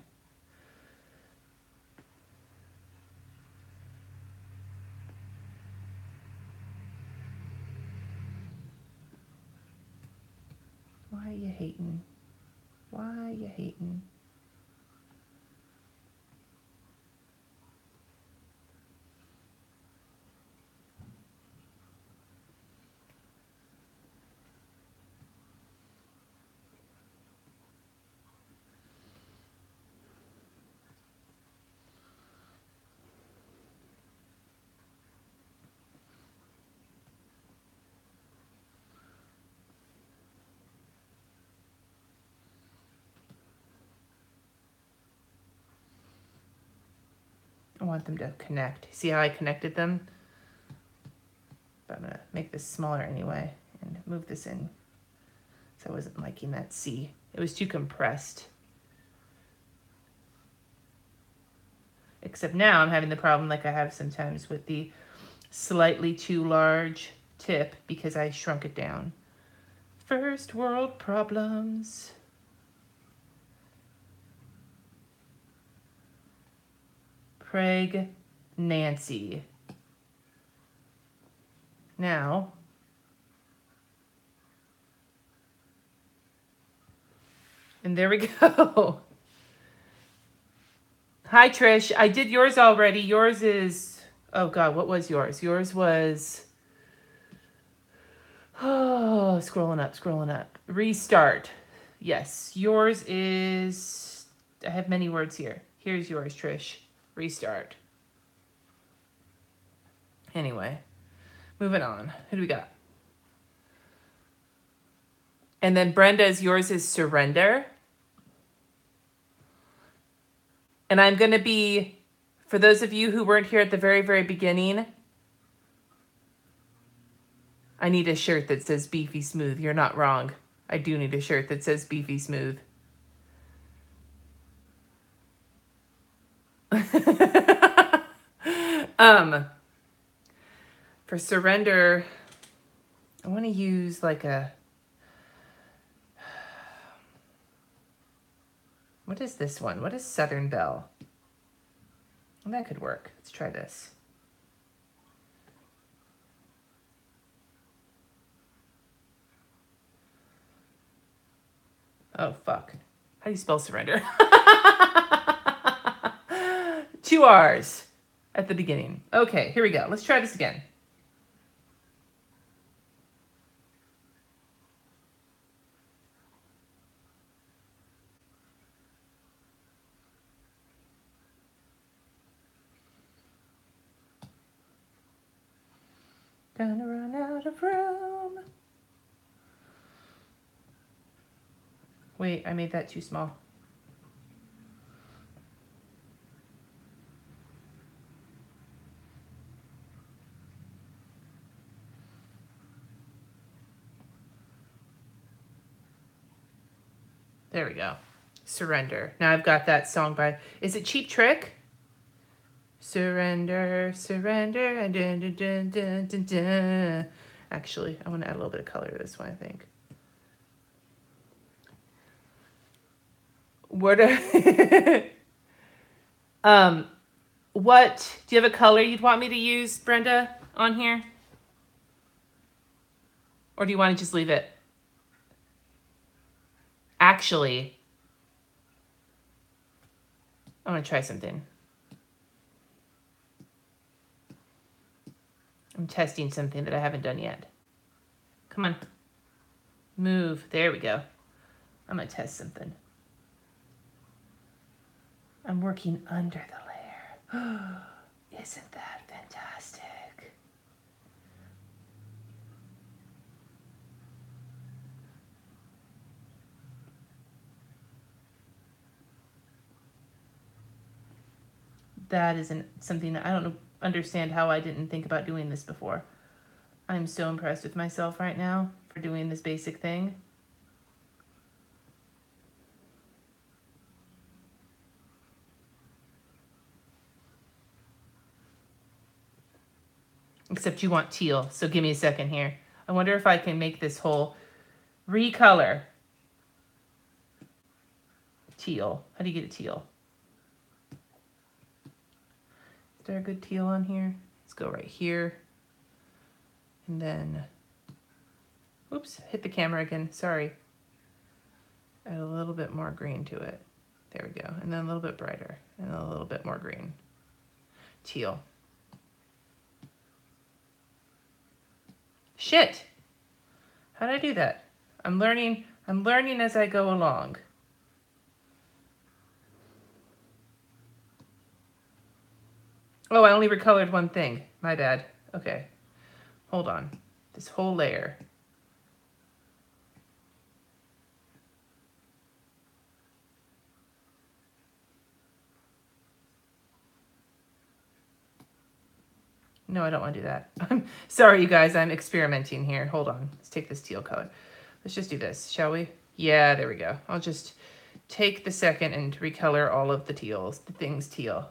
Why you hating? Why you hating? I want them to connect. See how I connected them? But I'm gonna make this smaller anyway and move this in. So I wasn't liking that C. It was too compressed. Except now I'm having the problem like I have sometimes with the slightly too large tip, because I shrunk it down. First world problems. Prague Nancy. Now, and there we go. Hi, Trish. I did yours already. Yours is, oh God, what was yours? Yours was, oh, scrolling up. Restart. Yes, yours is, I have many words here. Here's yours, Trish. Restart. Anyway, moving on. Who do we got? And then Brenda's, yours is surrender. And I'm going to be, for those of you who weren't here at the very, very beginning, I need a shirt that says beefy smooth. You're not wrong. I do need a shirt that says beefy smooth. For surrender, I want to use like a, what is this one? What is Southern Belle? Well, that could work. Let's try this. Oh, fuck. How do you spell surrender? 2 R's at the beginning. Okay, here we go. Let's try this again. Gonna run out of room. Wait, I made that too small. There we go. Surrender. Now I've got that song by, is it Cheap Trick? Surrender, surrender, and dun, dun, dun, dun, dun, dun. Actually, I want to add a little bit of color to this one, I think. What what, do you have a color you'd want me to use, Brenda, on here? Or do you want to just leave it? Actually, I'm going to try something. I'm testing something that I haven't done yet. Come on. Move. There we go. I'm going to test something. I'm working under the layer. Isn't that fantastic? That isn't something that I don't understand how I didn't think about doing this before. I'm so impressed with myself right now for doing this basic thing. Except you want teal, so give me a second here. I wonder if I can make this whole recolor teal. How do you get it teal? Is there a good teal on here? Let's go right here. And then, oops, hit the camera again, sorry. Add a little bit more green to it. There we go. And then a little bit brighter and a little bit more green. Teal. Shit! How did I do that? I'm learning as I go along. Oh, I only recolored one thing. My bad. Okay. Hold on. This whole layer. No, I don't want to do that. I'm sorry, you guys. I'm experimenting here. Hold on. Let's take this teal color. Let's just do this, shall we? Yeah, there we go. I'll just take the second and recolor all of the teals, the things teal.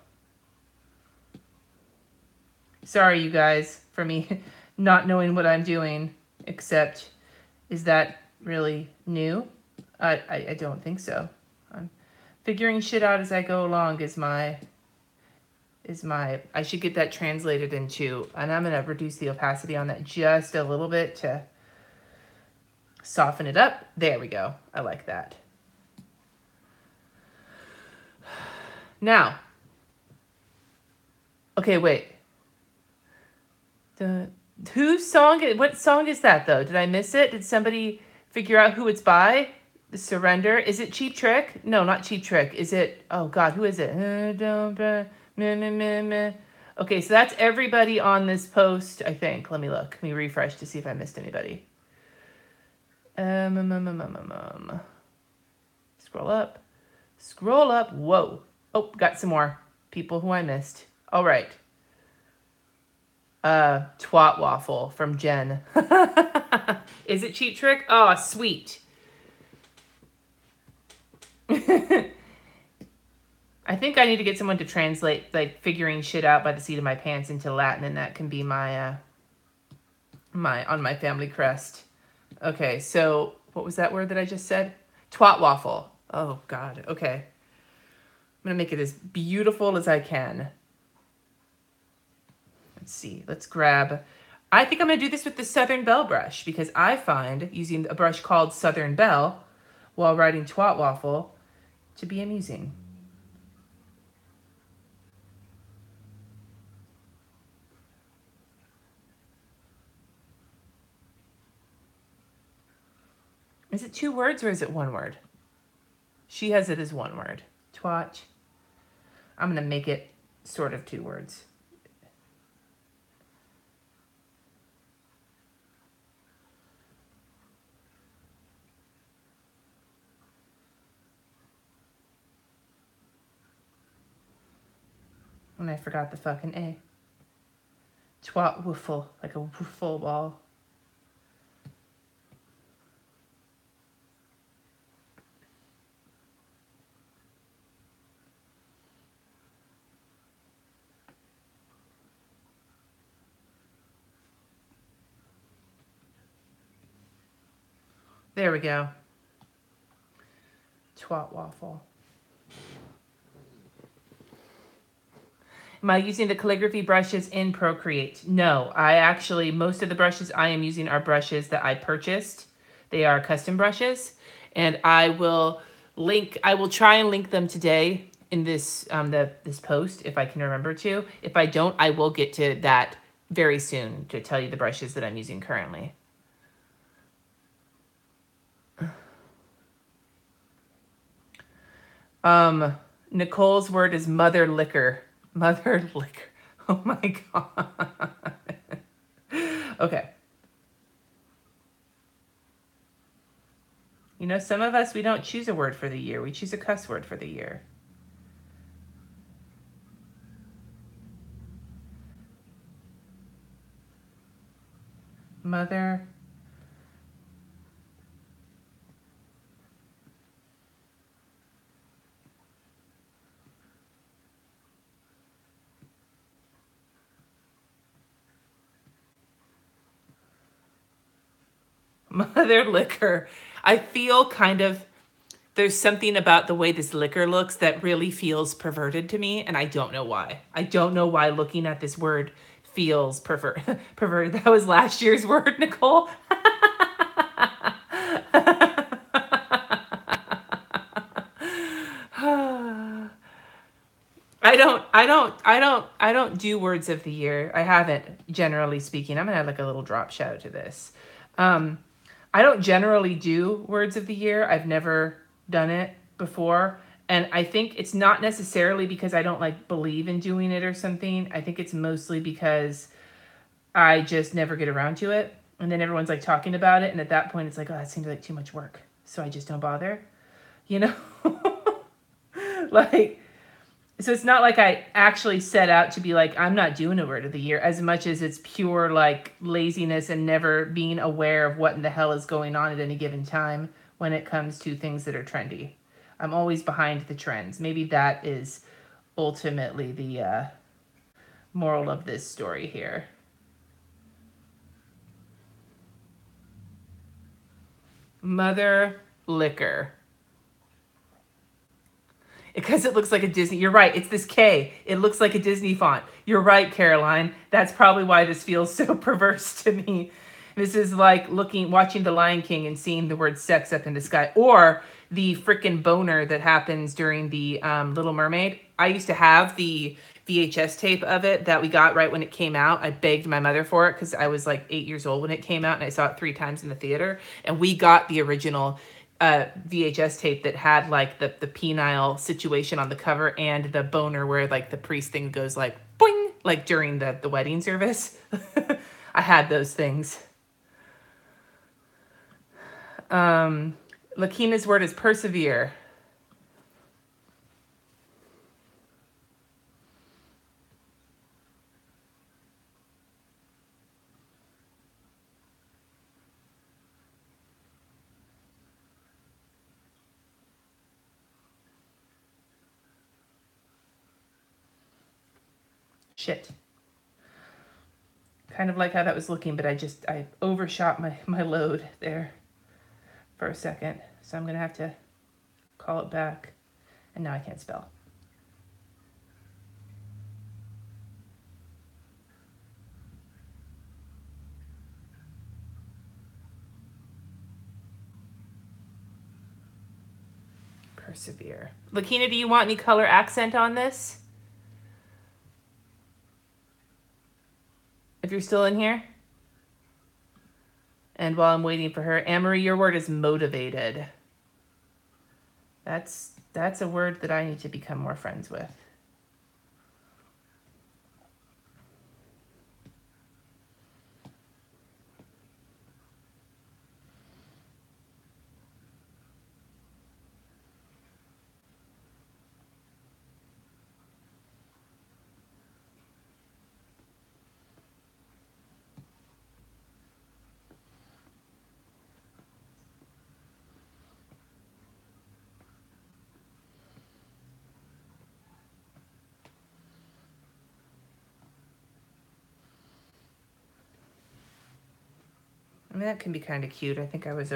Sorry, you guys, for me not knowing what I'm doing, except, is that really new? I don't think so. I'm figuring shit out as I go along is my, I should get that translated into, and I'm going to reduce the opacity on that just a little bit to soften it up. There we go. I like that. Now, okay, wait. What song is that, though? Did I miss it? Did somebody figure out who it's by? The Surrender? Is it Cheap Trick? No, not Cheap Trick. Is it, oh God, who is it? Okay, so that's everybody on this post, I think. Let me look. Let me refresh to see if I missed anybody. Scroll up. Scroll up. Whoa. Oh, got some more people who I missed. All right. Twat Waffle from Jen. Is it Cheap Trick? Oh, sweet. I think I need to get someone to translate, like, figuring shit out by the seat of my pants into Latin, and that can be my, on my family crest. Okay, so what was that word that I just said? Twat waffle. Oh, God. Okay. I'm going to make it as beautiful as I can. Let's see. Let's grab... I think I'm going to do this with the Southern Belle brush, because I find using a brush called Southern Belle while writing Twat Waffle to be amusing. Is it 2 words or is it 1 word? She has it as 1 word. Twat. I'm going to make it sort of 2 words. And I forgot the fucking A. Twat woofle, like a woofle ball. There we go. Twat waffle. Am I using the calligraphy brushes in Procreate? No, I actually, most of the brushes I am using are brushes that I purchased. They are custom brushes, and I will try and link them today in this this post if I can remember to. If I don't, I will get to that very soon to tell you the brushes that I'm using currently. Nicole's word is mother liquor. Mother liquor. Oh my God. Okay. You know, some of us, we don't choose a word for the year. We choose a cuss word for the year. Mother. Mother liquor. I feel kind of, there's something about the way this liquor looks that really feels perverted to me, and I don't know why. I don't know why looking at this word feels perverted. That was last year's word, Nicole. I don't do words of the year. I haven't, generally speaking. I'm gonna add like a little drop shadow to this. Um, I don't generally do words of the year. I've never done it before. And I think it's not necessarily because I don't like believe in doing it or something. I think it's mostly because I just never get around to it. And then everyone's like talking about it. And at that point, it's like, oh, that seems like too much work. So I just don't bother, you know? Like, so it's not like I actually set out to be like, I'm not doing a word of the year, as much as it's pure like laziness and never being aware of what in the hell is going on at any given time when it comes to things that are trendy. I'm always behind the trends. Maybe that is ultimately the moral of this story here. Mother liquor. Because it looks like a Disney. You're right. It's this K. It looks like a Disney font. You're right, Caroline. That's probably why this feels so perverse to me. This is like watching The Lion King and seeing the word sex up in the sky. Or the frickin' boner that happens during the Little Mermaid. I used to have the VHS tape of it that we got right when it came out. I begged my mother for it because I was like 8 years old when it came out and I saw it 3 times in the theater. And we got the original VHS tape that had like the penile situation on the cover and the boner where like the priest thing goes like boing, like during the wedding service. I had those things. Lakina's word is persevere. Shit. Kind of like how that was looking, but I overshot my load there for a second. So I'm going to have to call it back. And now I can't spell. Persevere. Lakina, do you want any color accent on this? If you're still in here? And while I'm waiting for her, Anne-Marie, your word is motivated. That's a word that I need to become more friends with. I mean, that can be kind of cute. I think I was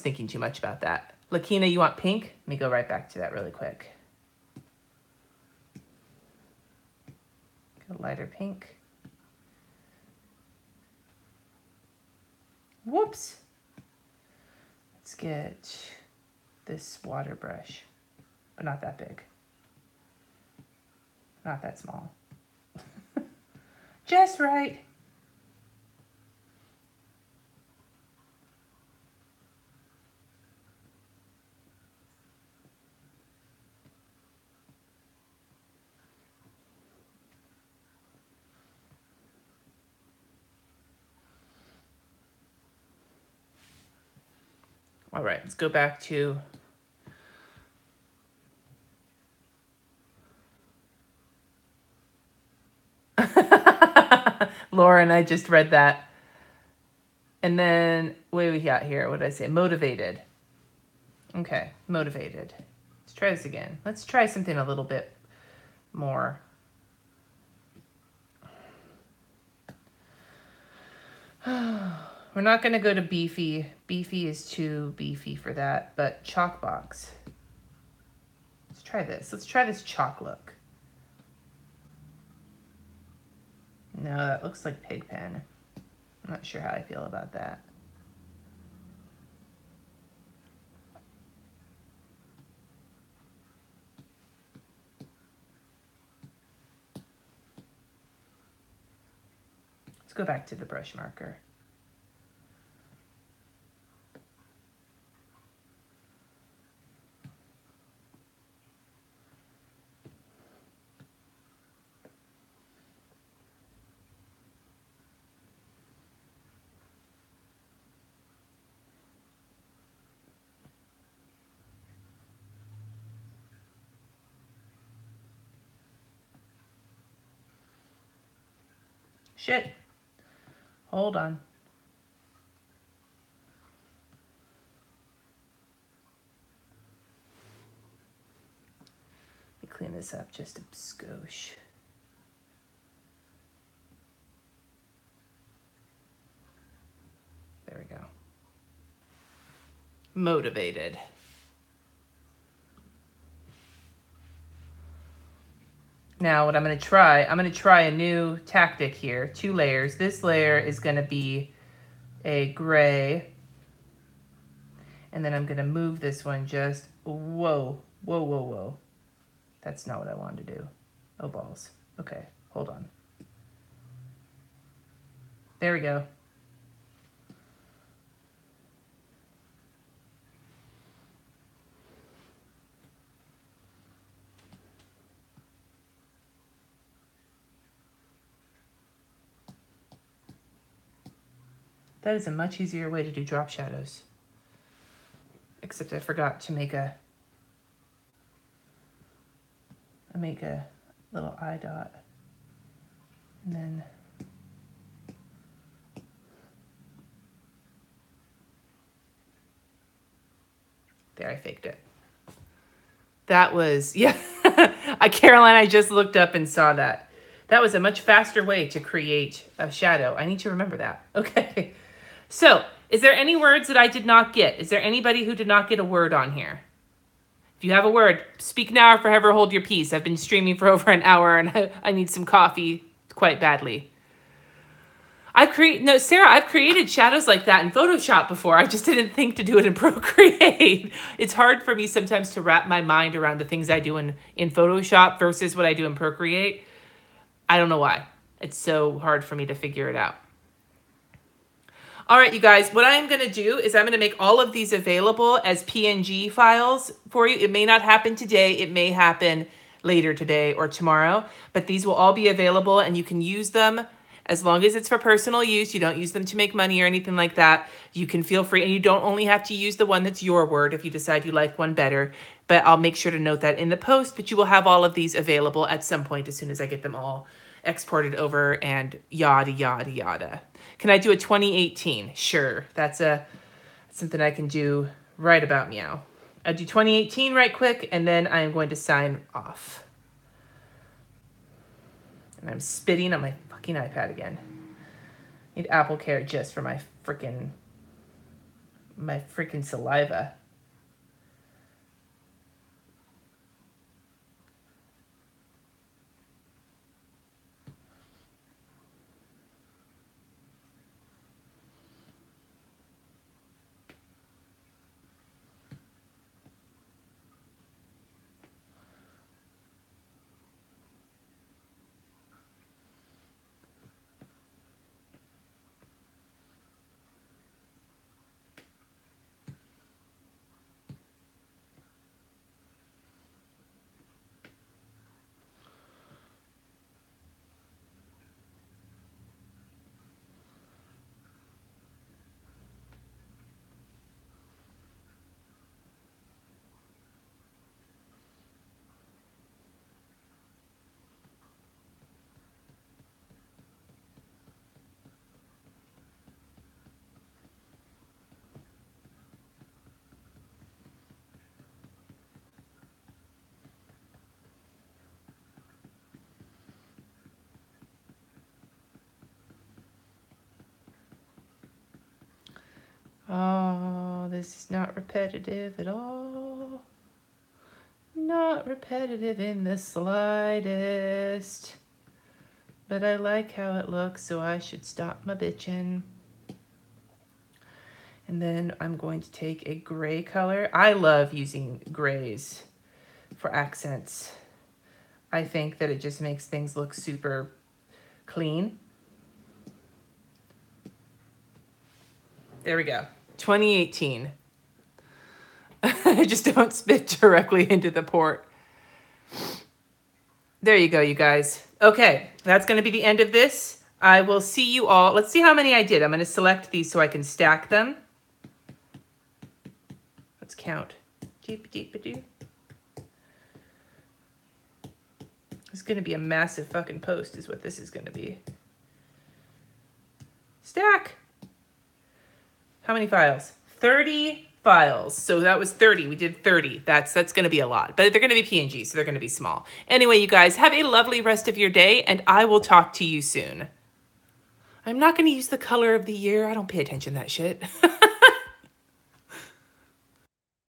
thinking too much about that. Lakina, you want pink? Let me go right back to that really quick. Go lighter pink. Whoops. Let's get this water brush, but not that big. Not that small. Just right. All right, let's go back to Lauren, I just read that. And then, what do we got here? What did I say? Motivated. Okay, motivated. Let's try this again. Let's try something a little bit more. We're not going to go to beefy. Beefy is too beefy for that. But chalk box. Let's try this. Let's try this chalk look. No, that looks like pig pen. I'm not sure how I feel about that. Let's go back to the brush marker. Shit. Hold on. Let me clean this up just a skosh. There we go. Motivated. Now what I'm going to try a new tactic here. 2 layers. This layer is going to be a gray. And then I'm going to move this one just, whoa, whoa, whoa, whoa. That's not what I wanted to do. Oh, balls. Okay, hold on. There we go. That is a much easier way to do drop shadows. Except I forgot to make a little eye dot. And then there, I faked it. That was, yeah. Caroline, I just looked up and saw that. That was a much faster way to create a shadow. I need to remember that. Okay. So, is there any words that I did not get? Is there anybody who did not get a word on here? If you have a word, speak now or forever hold your peace. I've been streaming for over an hour and I need some coffee quite badly. Sarah, I've created shadows like that in Photoshop before. I just didn't think to do it in Procreate. It's hard for me sometimes to wrap my mind around the things I do in Photoshop versus what I do in Procreate. I don't know why. It's so hard for me to figure it out. All right, you guys, what I'm going to do is I'm going to make all of these available as PNG files for you. It may not happen today. It may happen later today or tomorrow, but these will all be available and you can use them as long as it's for personal use. You don't use them to make money or anything like that. You can feel free, and you don't only have to use the one that's your word if you decide you like one better, but I'll make sure to note that in the post, but you will have all of these available at some point as soon as I get them all exported over and yada, yada, yada. Can I do a 2018? Sure. That's something I can do right about meow. I'll do 2018 right quick, and then I'm going to sign off. And I'm spitting on my fucking iPad again. I need Apple Care just for my freaking saliva. this is not repetitive at all. Not repetitive in the slightest. But I like how it looks, so I should stop my bitching. And then I'm going to take a gray color. I love using grays for accents. I think that it just makes things look super clean. There we go. 2018. I just don't spit directly into the port. There you go, you guys. Okay, that's going to be the end of this. I will see you all. Let's see how many I did. I'm going to select these so I can stack them. Let's count. It's going to be a massive fucking post is what this is going to be. Stack. How many files? 30 files. So that was 30. We did 30. That's going to be a lot. But they're going to be PNG, so they're going to be small. Anyway, you guys, have a lovely rest of your day, and I will talk to you soon. I'm not going to use the color of the year. I don't pay attention to that shit.